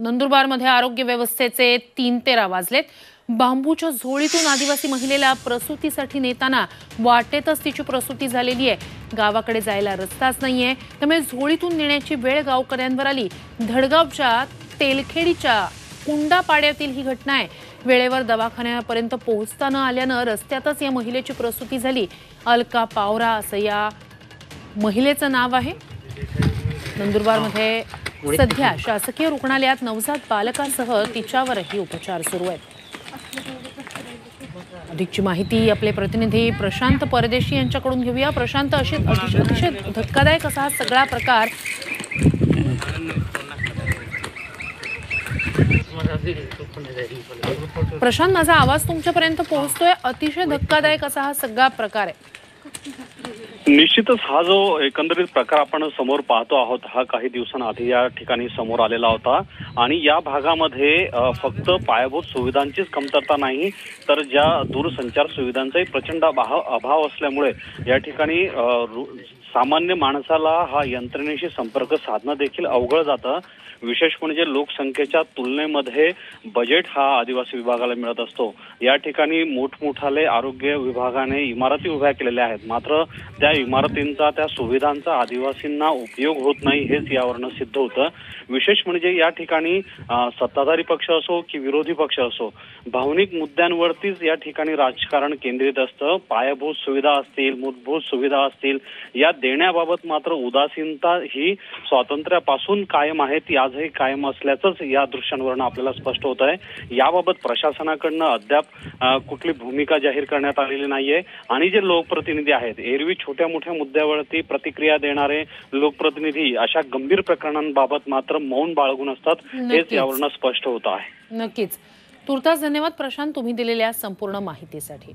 नंदुरबारमध्ये आरोग्य व्यवस्थेचे 3:13 वाजलेत। बांबूच्या झोळीतून आदिवासी महिलेला प्रसूतीसाठी नेताना वाटेतच तिची प्रसूती झालेली आहे। गावाकडे जायला रस्ताच नाहीये, त्यामुळे झोळीतून नेण्याची वेळ गावकऱ्यांवर आली। धडगावच्या तेलखेडीच्या कुंडापाड्यातील ही घटना आहे। वेळेवर दवाखान्यापर्यंत पोहोचता न आल्यानं रस्त्यातच या महिलेची प्रसूती झाली। अलका पावरा असं या महिलेचं नाव आहे। नंदुरबारमध्ये सध्या शासकीय रुग्णालयात नवजात बालकांसह तिच्यावरही उपचार सुरू आहेत। अधिकची माहिती आपले प्रतिनिधी प्रशांत परदेशी यांच्याकडून घेऊया। प्रशांत, अतिशय धक्कादायक असा हा सगळा प्रकार प्रशांत, माझा आवाज तुमच्यापर्यंत पोहोचतोय? अतिशय धक्कादायक असा हा सगळा प्रकार आहे। निश्चितच हा जो एकंदरीत प्रकार आपण समोर पाहतो आहोत हा काही दिवसांआधी या ठिकाणी समोर आलेला होता आणि या भागामध्ये फक्त पायाभूत सुविधांचीच कमतरता नाही तर ज्या दूरसंचार सुविधांचाही प्रचंड अभाव असल्यामुळे या ठिकाणी सामान्य माणसाला हा यंत्रणेशी संपर्क साधणं देखील अवघड जातं। विशेष म्हणजे लोकसंख्येच्या तुलनेमध्ये बजेट हा आदिवासी विभागाला मिळत असतो। या ठिकाणी मोठमोठाले आरोग्य विभागाने इमारती उभ्या केलेल्या आहेत, मात्र त्या इमारतींचा त्या सुविधांचा आदिवासींना उपयोग होत नाही हेच यावरनं सिद्ध होतं। विशेष म्हणजे या ठिकाणी सत्ताधारी पक्ष असो की विरोधी पक्ष असो, भावनिक मुद्द्यांवरतीच या ठिकाणी राजकारण केंद्रित असतं। पायाभूत सुविधा असतील, मूलभूत सुविधा असतील, या देण्याबाबत मात्र उदासीनता ही स्वातंत्र्यापासून कायम आहे, ती आजही कायम असल्याचंच या दृश्यांवरनं आपल्याला स्पष्ट होत आहे। याबाबत प्रशासनाकडनं अद्याप कुठली भूमिका जाहीर करण्यात आलेली नाहीये आणि जे लोकप्रतिनिधी आहेत, एरवी छोट्या मोठ्या मुद्द्यावरती प्रतिक्रिया देणारे लोकप्रतिनिधी अशा गंभीर प्रकरणांबाबत मात्र मौन बाळगून असतात, हेच यावरनं स्पष्ट होत आहे। नक्कीच। तुर्तास धन्यवाद प्रशांत, तुम्ही दिलेल्या संपूर्ण माहितीसाठी।